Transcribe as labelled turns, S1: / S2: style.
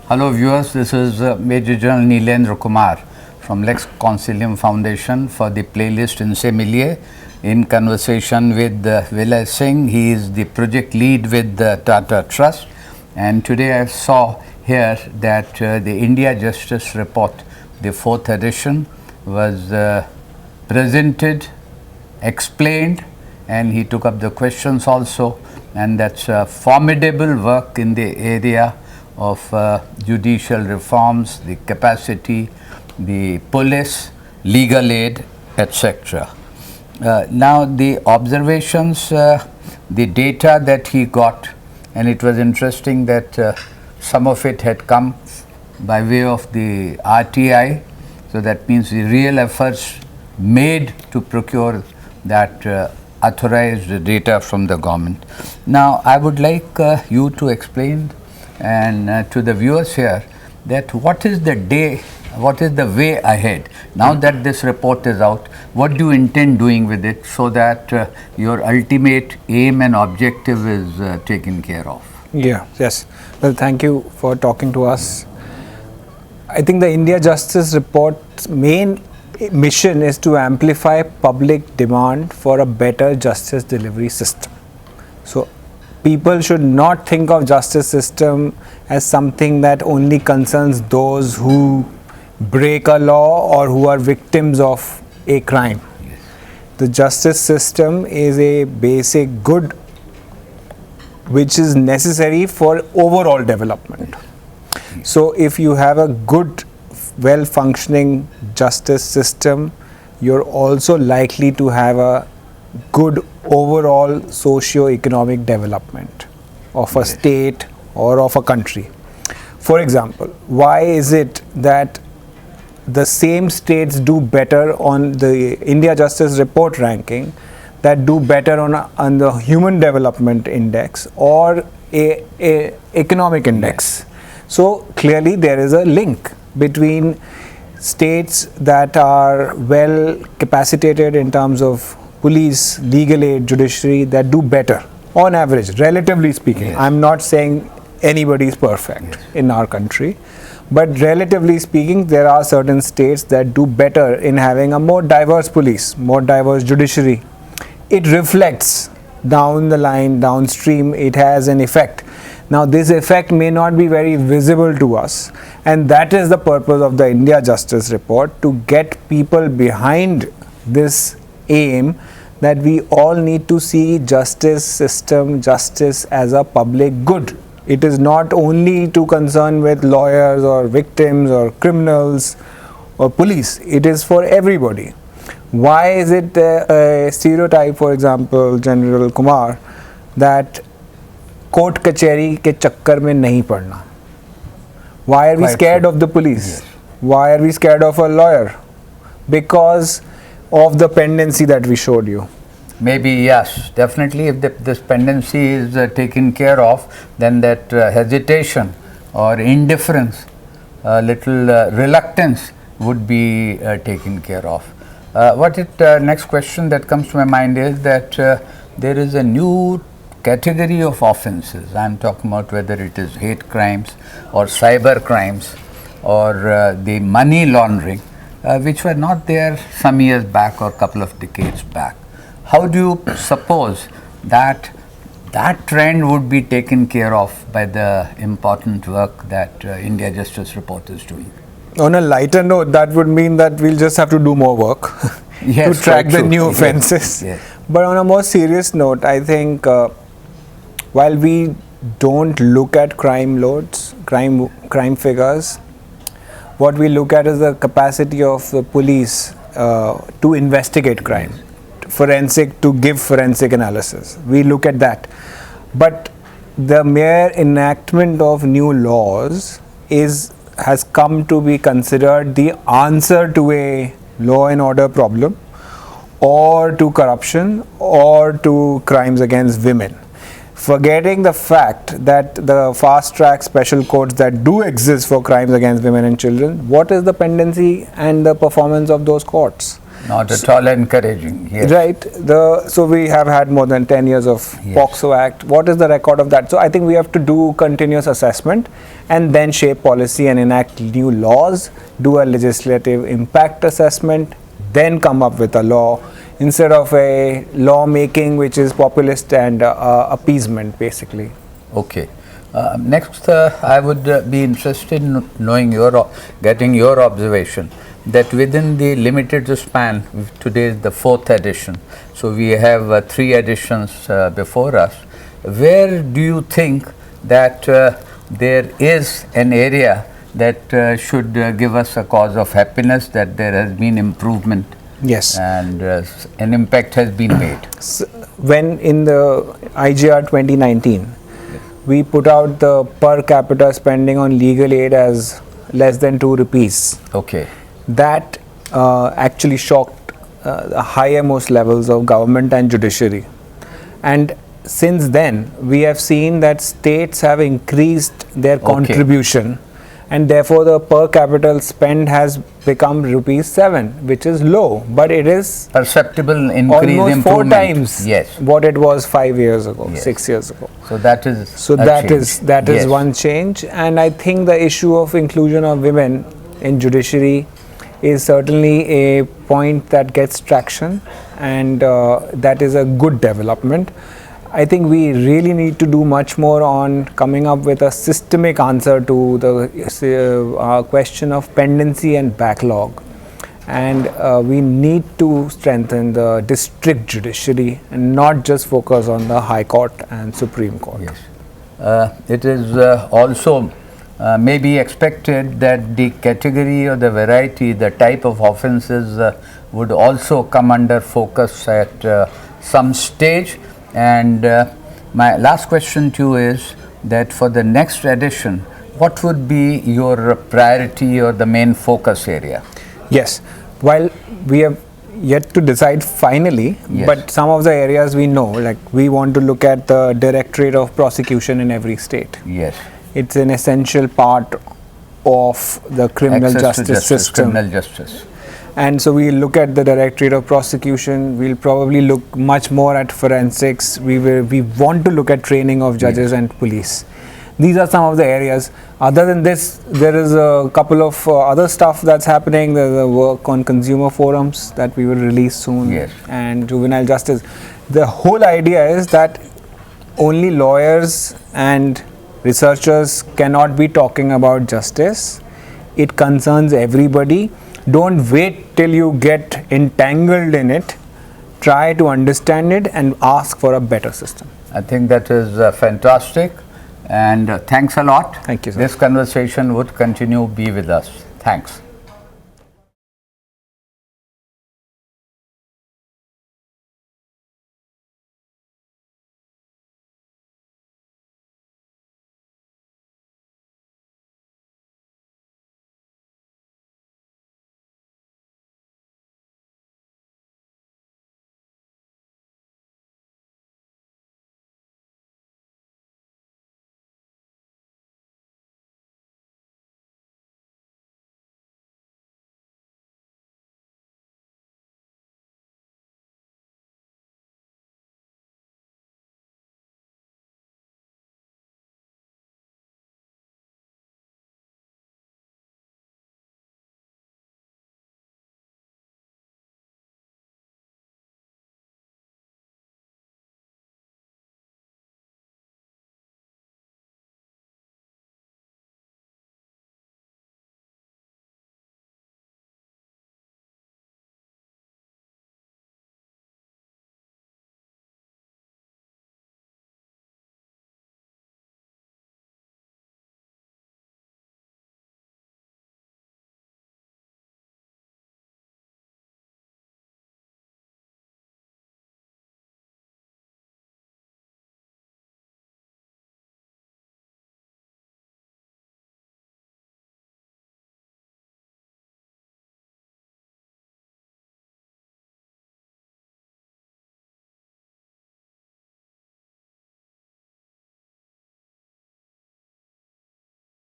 S1: Hello viewers, this is Major General Neelendra Kumar from Lex Consilium Foundation for the playlist in Semilier in conversation with Valay Singh. He is the project lead with the Tata Trust, and today I saw here that the India Justice Report, the 4th edition, was presented, explained, and he took up the questions also, and that's formidable work in the area of judicial reforms, the capacity, the police, legal aid, etc. Now the observations, the data that he got, and it was interesting that some of it had come by way of the RTI, so that means the real efforts made to procure that authorized data from the government. Now I would like you to explain and to the viewers here that what is the way ahead now that this report is out. What do you intend doing with it so that your ultimate aim and objective is taken care of?
S2: Yes. Well, thank you for talking to us. I think the India Justice Report's main mission is to amplify public demand for a better justice delivery system. So people should not think of justice system as something that only concerns those who break a law or who are victims of a crime.
S1: Yes.
S2: The justice system is a basic good which is necessary for overall development. So if you have a good, well-functioning justice system, you're also likely to have a good overall socio-economic development of a state or of a country. For example, why is it that the same states do better on the India Justice Report ranking that do better on the Human Development Index or a economic index? So clearly there is a link between states that are well capacitated in terms of police, legal aid, judiciary, that do better on average, relatively speaking.
S1: Yes.
S2: I'm not saying anybody is perfect in our country, but relatively speaking, there are certain states that do better in having a more diverse police, more diverse judiciary. It reflects down the line, downstream, it has an effect. Now this effect may not be very visible to us, and that is the purpose of the India Justice Report, to get people behind this aim that we all need to see justice system, justice as a public good. It is not only to concern with lawyers or victims or criminals or police, it is for everybody. Why is it a stereotype, for example, General Kumar, that court कचहरी के चक्कर में नहीं पड़ना? Why are we scared of the police? Why are we scared of a lawyer? Because of the pendency that we showed you.
S1: Maybe yes, definitely if this pendency is taken care of, then that hesitation or indifference, little reluctance would be taken care of. Next question that comes to my mind is that there is a new category of offenses. I am talking about whether it is hate crimes or cyber crimes or the money laundering, which were not there some years back or couple of decades back. How do you suppose that trend would be taken care of by the important work that India Justice Report is doing?
S2: On a lighter note, that would mean that we'll just have to do more work
S1: Yes,
S2: to track the
S1: true.
S2: new offenses.
S1: Yes.
S2: But on a more serious note, I think while we don't look at crime loads, crime figures, what we look at is the capacity of the police to investigate crime, to give forensic analysis. We look at that. But the mere enactment of new laws has come to be considered the answer to a law and order problem, or to corruption, or to crimes against women. Forgetting the fact that the fast track special courts that do exist for crimes against women and children, what is the pendency and the performance of those courts?
S1: Not at all encouraging. Yes.
S2: Right. So we have had more than 10 years of POCSO Act. What is the record of that? So I think we have to do continuous assessment and then shape policy and enact new laws, do a legislative impact assessment, then come up with a law instead of a law making which is populist and appeasement basically.
S1: Okay. Next, I would be interested in knowing getting your observation that within the limited span, today is the 4th edition, so we have 3 editions before us. Where do you think that there is an area that should give us a cause of happiness, that there has been improvement?
S2: Yes.
S1: And an impact has been made?
S2: When in the IJR 2019, we put out the per capita spending on legal aid as less than 2 rupees.
S1: Okay.
S2: That actually shocked the highermost levels of government and judiciary. And since then, we have seen that states have increased their contribution, and therefore the per capita spend has become ₹7, which is low, but it is
S1: perceptible increase,
S2: almost 4 times
S1: yes,
S2: what it was 5 years ago,
S1: yes,
S2: 6 years ago.
S1: So that is
S2: that is
S1: yes,
S2: one change. And I think the issue of inclusion of women in judiciary is certainly a point that gets traction, and that is a good development. I think we really need to do much more on coming up with a systemic answer to the question of pendency and backlog. And we need to strengthen the district judiciary and not just focus on the High Court and Supreme Court.
S1: Yes. It is also may be expected that the category or the variety, the type of offences would also come under focus at some stage. And my last question to you is that for the next edition, what would be your priority or the main focus area?
S2: Yes, while we have yet to decide finally,
S1: yes,
S2: but some of the areas we know, like we want to look at the Directorate of Prosecution in every state.
S1: Yes.
S2: It's an essential part of the criminal justice system.
S1: Criminal justice.
S2: And so we look at the Directorate of Prosecution. We'll probably look much more at forensics. We want to look at training of judges and police. These are some of the areas. Other than this, there is a couple of other stuff that's happening. There's a work on consumer forums that we will release soon,
S1: yes,
S2: and juvenile justice. The whole idea is that only lawyers and researchers cannot be talking about justice. It concerns everybody. Don't wait till you get entangled in it. Try to understand it and ask for a better system.
S1: I think that is fantastic, and thanks a lot.
S2: Thank you, sir.
S1: This conversation would continue be with us. Thanks.